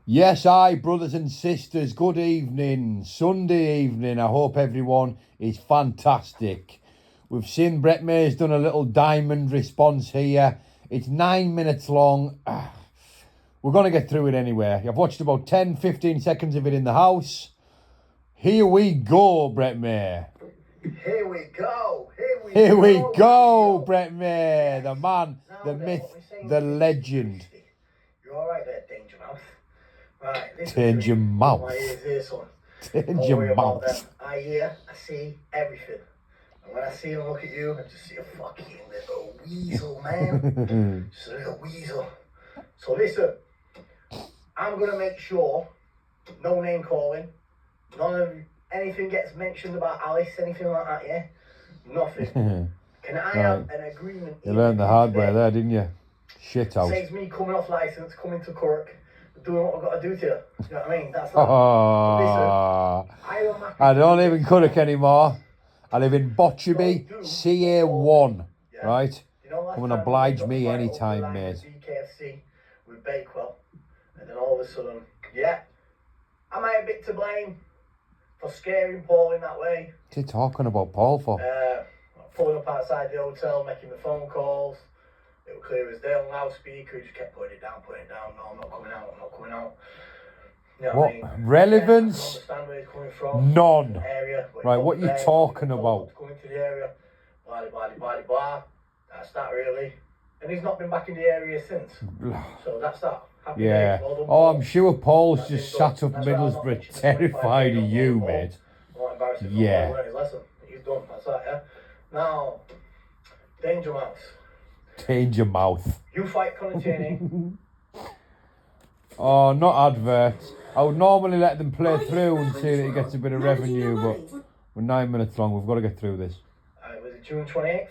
Yes, hi, brothers and sisters. Good evening, Sunday evening. I hope everyone is fantastic. We've seen Brett May's done a little diamond response here. It's 9 minutes long. We're going to get through it anyway. I've watched about 10, 15 seconds of it in the house. Here we go, Brett May. Here we go. Here we go, Brett May. The man, the myth, the legend. You're all right there, Danger Mouth. Right, Danger Mouth. My ears here, son. Danger Mouth. I hear, I see everything. And when I see and look at you, I just see a fucking little weasel, man. Just a little weasel. So listen, I'm going to make sure no name calling, none of anything gets mentioned about Alice, anything like that, yeah? Nothing. Can I have an agreement? You learned the hard way there, didn't you? Shit out. Saves me coming off licence, coming to Cork, doing what I've got to do to you. You know what I mean? That's not. Listen, I don't live in Cork anymore. I live in Botcherby, CA1, right? Come and oblige me anytime, mate. BKFC with Bakewell, and then all of a sudden, yeah, am I a bit to blame for scaring Paul in that way? What's he talking about Paul for? Pulling up outside the hotel, making the phone calls. It was clear as day on loudspeaker. He just kept putting it down. No, I'm not coming out. You know what I mean? relevance? I understand where he's coming from. None. Area, right, what are you talking about? Coming to the area, blah. That's that really. And he's not been back in the area since. So that's that. Happy yeah. days. Well done, oh, I'm sure Paul's just sat up Middlesbrough terrified of you, mate. Yeah. He's done. That's that, yeah. Now, Danger Mouth. Danger Mouth. You fight Conatini. Oh, not adverts. I would normally let them play through and see that he gets a bit of revenue, but we're 9 minutes long. We've got to get through this. Was it June 28th?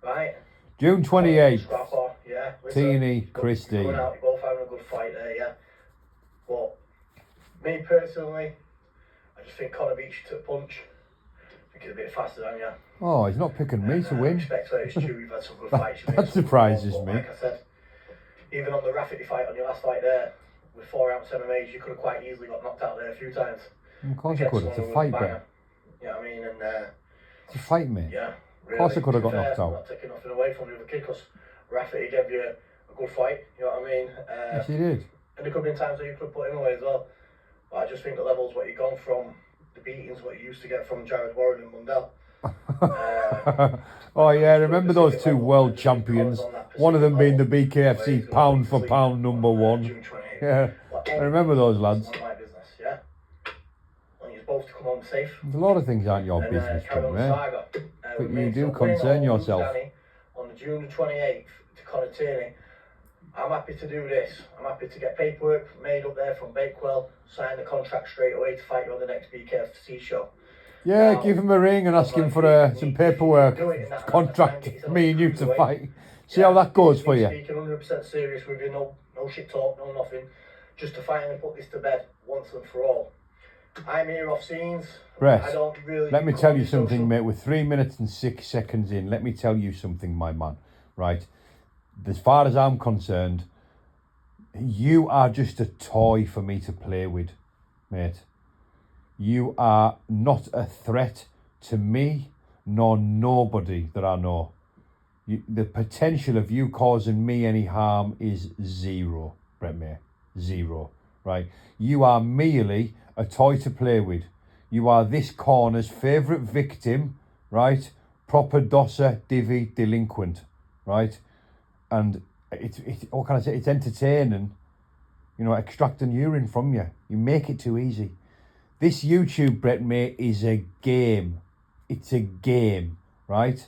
Right. June 28th. Scrapper, yeah. Teeny, Christie. You're both having a good fight there, yeah. But me personally, I just think Conor beat you to the punch. I think he's a bit faster than you. Oh, he's not picking me to win. Respect to it's true, you've had some good fights. That surprises me. Like I said, even on the Rafferty fight, on your last fight there, with 4 ounce MMAs, you could have quite easily got knocked out there a few times. Of course I could. It's a fight, bro. You know what I mean? And it's a fight, mate. Yeah. Really, of course I could have got knocked out. I'm not taking nothing away from the other kid because Rafferty gave you a good fight. You know what I mean? Yes, he did. And there could have been times where you could have put him away as well. But I just think the levels what you've gone from, the beatings what you used to get from Jared Warren and Mundell. Oh yeah, remember those two world champions? One of them being the BKFC pound for pound number one. Yeah, I remember those lads. It's not my business, yeah. I want you both to come home safe. There's a lot of things aren't your business, man. But you do concern yourself. On the June the 28th to Conor Tierney. I'm happy to do this. I'm happy to get paperwork made up there from Bakewell, sign the contract straight away to fight you on the next BKFC show. Yeah, give him a ring and ask him for some paperwork, contract me and you to fight. See how that goes for you. Speaking 100% serious with you, no shit talk, no nothing. Just to finally put this to bed once and for all. I'm here off scenes. Brett, let me tell you something, mate. We're 3 minutes and 6 seconds in. Let me tell you something, my man. Right? As far as I'm concerned, you are just a toy for me to play with, mate. You are not a threat to me, nor nobody that I know. The potential of you causing me any harm is zero, Brett May. Zero, right? You are merely a toy to play with. You are this corner's favourite victim, right? Proper dosser, divvy, delinquent, right? And it's what can I say? It's entertaining, you know, extracting urine from you. You make it too easy. This YouTube, Brett May, is a game. It's a game, right?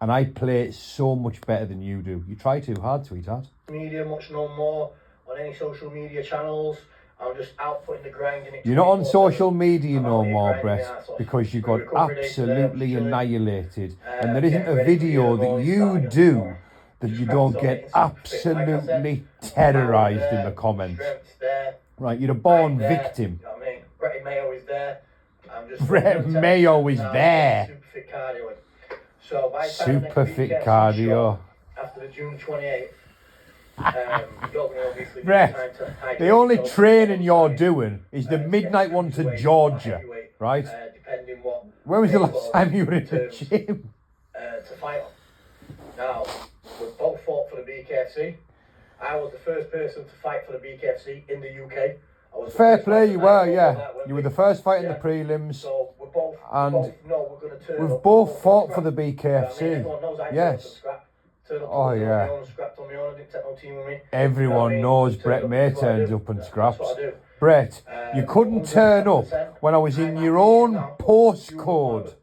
And I play it so much better than you do. You try too hard, sweetheart. Media, much no more on any social media channels. I'm just outputting the grind. You're not on social media no more, Brett, because you got absolutely annihilated. And there isn't a video that you do that you don't get absolutely terrorised in the comments. Right, you're a born victim. Brett Mayo is there. Brett Mayo is there. Super fit cardio. So by the super fit cardio. After the June 28th, You're going to obviously Brett, need time to hydrate the only yourself. training you're doing is the midnight one to Georgia, Heavyweight, right? Depending what. When was the last weight time you were in the terms, gym? To fight on. Now, we both fought for the BKFC. I was the first person to fight for the BKFC in the UK. I was Fair play, you were, yeah. You were the first fight in the prelims. So we're both, and we're going to turn we've up. both fought for the BKFC. Everyone knows I yes. Turned up oh, yeah. On my own, scrapped on my own, I didn't take no team with me. Everyone knows Brett May turns up and scraps. Brett, you couldn't turn up when I was in your own postcode,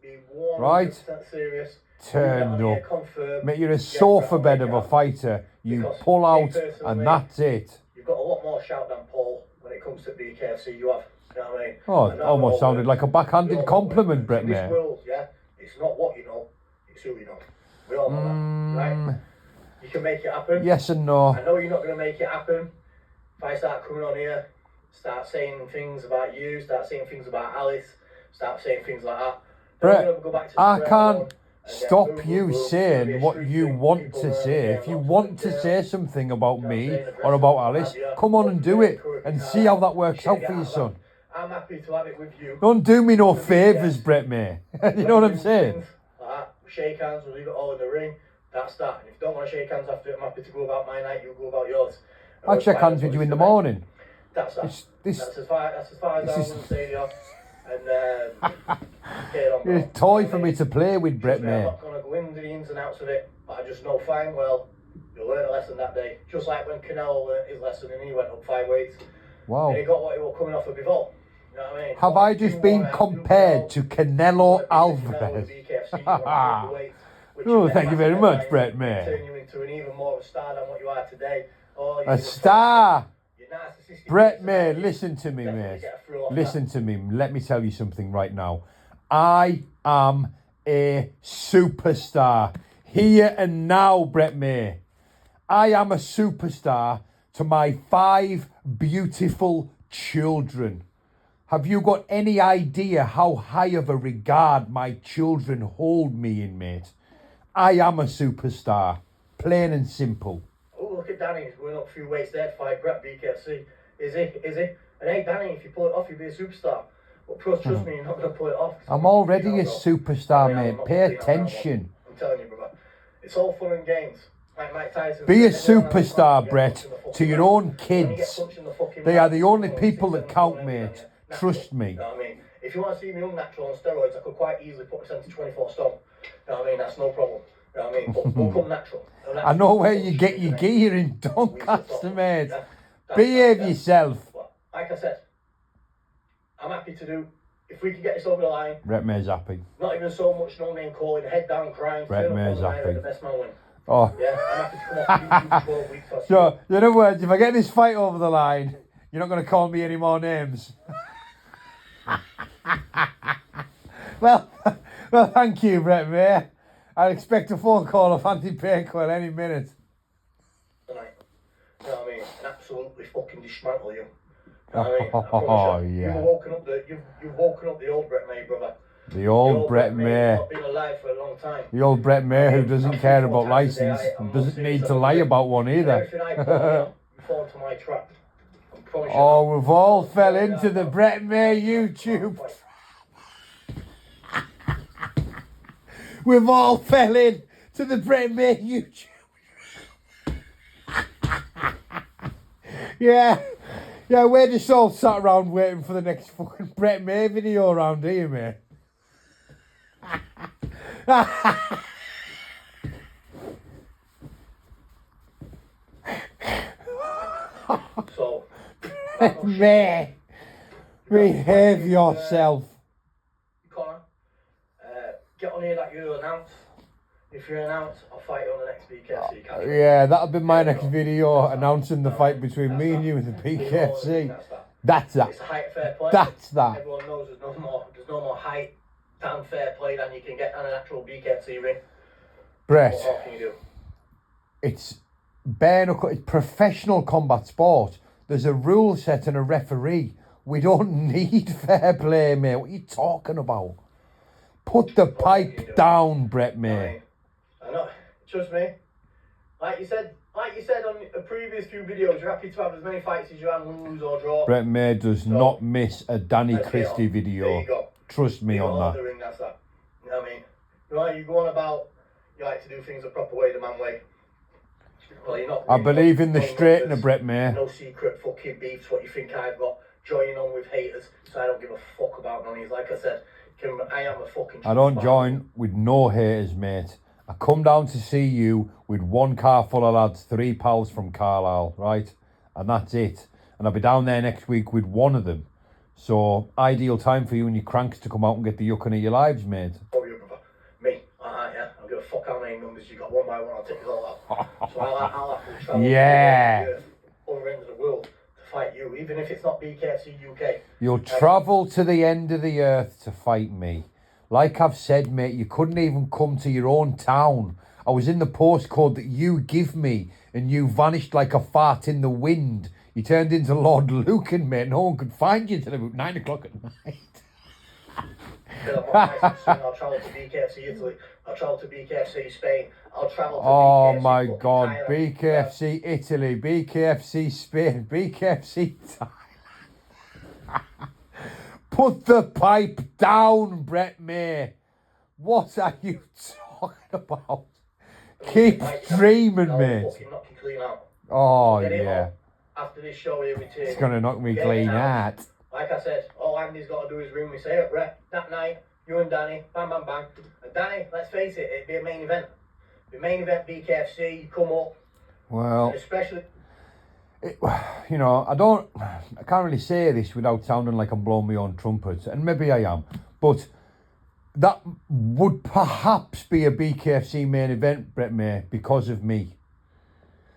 right? Serious. Turned up. Mate, you're a sofa bed of a fighter. You pull out and that's it. You've got a lot more shout than Paul when it comes to BKFC. You have. You know what I mean? Oh, it almost sounded like a backhanded compliment, Brett May. In this world, yeah, it's not what you know, it's who you know. We all know that, right? You can make it happen. Yes and no. I know you're not going to make it happen. If I start coming on here, start saying things about you, start saying things about Alice, start saying things like that. Brett, I can't stop you saying what you want to say. If you want to say something about me or about Alice, come on and do it and see how that works out for your son. I'm happy to have it with you. Don't do me no favours, Brett May. You know what I'm saying? Shake hands, we'll leave it all in the ring. That's that. And if you don't want to shake hands after it, I'm happy to go about my night, you go about yours. I'd shake hands with you in the morning. That's that. That's as far as I'm going to say to you. And you're a toy for me to play with, Brett May. I'm not going to go into the ins and outs of it, but I just know fine well you'll learn a lesson that day. Just like when Canelo learned his lesson and he went up 5 weights. Wow. And he got what he was coming off of before. You know what I mean? Have I just been compared to Canelo Alvarez? Oh, thank you very much, Brett May. Turn you into an even more of a star than what you are today. A star! Brett May, listen to me, mate. Listen to me. Let me tell you something right now. I am a superstar. Here and now, Brett May. I am a superstar to my 5 beautiful children. Have you got any idea how high of a regard my children hold me in, mate? I am a superstar. Plain and simple. Oh, look at Danny. He's going up a few weights there to fight Brett BKFC. Is he? And hey, Danny, if you pull it off, you'll be a superstar. But trust me, you're not going to pull it off. I'm already a superstar, mate. Pay attention. I'm telling you, brother. It's all fun and games. Like Mike Tyson. Be a superstar, Brett, to your own kids. They are the only people that count, mate. Trust me. You know what I mean? If you want to see me unnatural on steroids, I could quite easily put myself to 24 stone. You know what I mean? That's no problem. You know what I mean? But we'll come natural. I know where you get your gear in Doncaster, mate. Behave yourself. Like I said, I'm happy to do. If we can get this over the line. Brett May's happy. Not even so much no name calling, head down crying. Brett May's happy. The best man win. Oh. Yeah, I'm happy to come off 12 weeks or so, in other words, if I get this fight over the line, you're not going to call me any more names. well, thank you, Brett May. I expect a phone call of Andy Bakewell any minute. Tonight. You know what I mean? And absolutely fucking dismantle you. You know what I mean? Yeah. You've woken up the old Brett May, brother. The old Brett May. Not been alive for a long time. The old Brett May who doesn't care about license and doesn't need to lie about one either. Everything I call you fall into my trap. Oh, we've all fell into the Brett May YouTube. We've all fell into the Brett May YouTube. Yeah, we're just all sat around waiting for the next fucking Brett May video around here, mate. So, Brett May, behave yourself. Connor, get on here that you announce. If you announce, I'll fight you on the next BKFC. Yeah, that'll be my next video, announcing the fight between me and you in the BKFC. That's that. It's a height fair play. That's that. Everyone knows there's no more height than fair play than you can get on an actual BKFC ring. Brett, What more can you do? it's bare knuckle. It's professional combat sport. There's a rule set and a referee. We don't need fair play, mate. What are you talking about? Put the pipe down, Brett May. I know. Trust me. Like you said, like you said on a previous few videos, you're happy to have as many fights as you have, lose or draw. Brett May does not miss a Danny Christie There video. you go. Trust me on that. The ring, that's that. You know what I mean? You know, you go on about, you like to do things the proper way, the man way. Well, you're not I believe in the straightener, Brett May. No secret fucking beefs, what you think I've got. Joining on with haters, so I don't give a fuck about none of these. Like I said, I am a fucking... I don't join with no haters, mate. I come down to see you with one car full of lads, 3 pals from Carlisle, right? And that's it. And I'll be down there next week with one of them. So, ideal time for you and your cranks to come out and get the yucking of your lives, mate. Oh, you brother. Me. Yeah. I don't give a fuck how many numbers you got. One by one, I'll take it all out. So I'll have to travel to the other end of the world to fight you, even if it's not BKFC UK. You'll travel to the end of the earth to fight me. Like I've said, mate, you couldn't even come to your own town. I was in the postcode that you give me, and you vanished like a fart in the wind. You turned into Lord Lucan, mate. No one could find you till about 9 o'clock at night. I'll travel to BKFC Italy. I'll travel to BKFC Spain. I'll travel to BKFC my God. Thailand. BKFC Italy, BKFC Spain, BKFC Thailand. Put the pipe down, Brett May. What are you talking about? Keep dreaming, mate. Knock you clean out. Oh, yeah. After this show here, it's going to knock me clean out. Like I said, all Andy's got to do is ring me, say, up, Brett, that night, you and Danny, bang, bang, bang. And Danny, let's face it, it'd be a main event. The main event, BKFC, you come up. Well, especially... you know, I can't really say this without sounding like I'm blowing my own trumpet, and maybe I am, but that would perhaps be a BKFC main event, Brett May, because of me.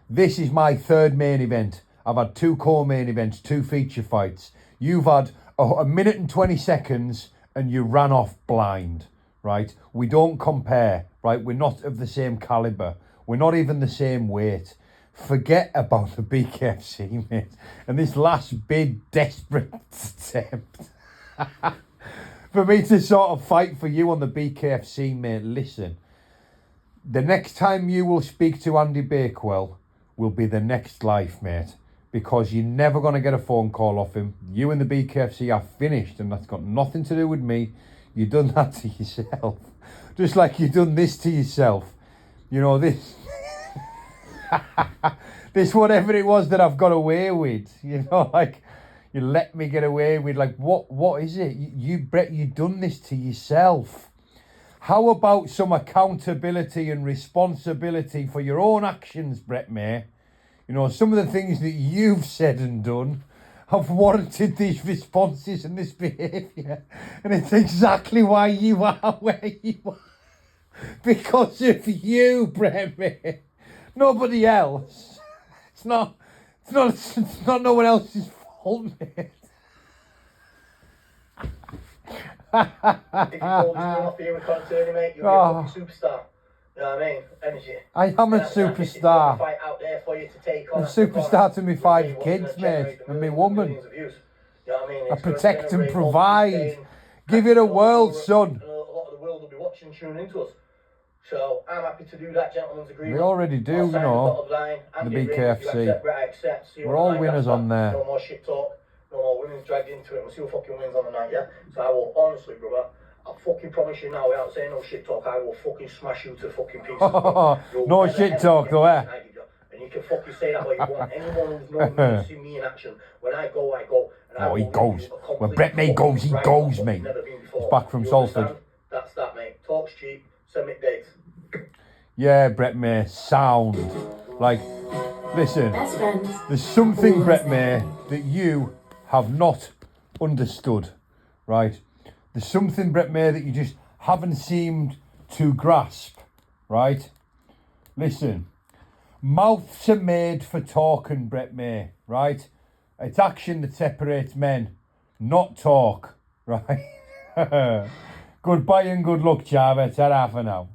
This is my 3rd main event. I've had 2 co-main events, 2 feature fights. You've had a minute and 20 seconds and you ran off blind, right? We don't compare, right? We're not of the same calibre. We're not even the same weight. Forget about the BKFC, mate. And this last big desperate attempt for me to sort of fight for you on the BKFC, mate. Listen, the next time you will speak to Andy Bakewell will be the next life, mate. Because you're never going to get a phone call off him. You and the BKFC are finished, and that's got nothing to do with me. You've done that to yourself. Just like you've done this to yourself. You know, this... this whatever it was that I've got away with. You know, like, you let me get away with, like, what is it? You Brett, you've done this to yourself. How about some accountability and responsibility for your own actions, Brett May? You know, some of the things that you've said and done have warranted these responses and this behaviour. And it's exactly why you are where you are. Because of you, Brett May. Nobody else. It's not no one else's fault, mate. If you call this off here with Conte, mate, you'll be a fucking superstar. You know what I mean? Energy. I am a superstar. Fight out there for you to take on. A superstar to me 5 kids, mate, and me woman. You know what I mean? I protect and provide. Give it a world, son. A lot of the world will be watching and tuning into us. So I'm happy to do that, gentleman's agreement. We already do, you know. The BKFC. We're all winners on there. No more shit talk. No more women's dragged into it. We'll see who fucking wins on the night, yeah? So I will honestly, brother, I'll fucking promise you now, without saying no shit talk, I will fucking smash you to fucking pieces. No shit talk, though, eh? And you can fucking say that what you want. Anyone who's known me to see me in action. When I go, I go. Oh, he goes. When Brett May goes, he goes, mate. It's back from Salford. That's that, mate. Talk's cheap. Send me dates. Yeah, Brett May, sound. Like, listen, there's something, Brett May, that you have not understood, right? There's something, Brett May, that you just haven't seemed to grasp, right? Listen, mouths are made for talking, Brett May, right? It's action that separates men, not talk, right? Goodbye and good luck, Chava. Ta-ra for now.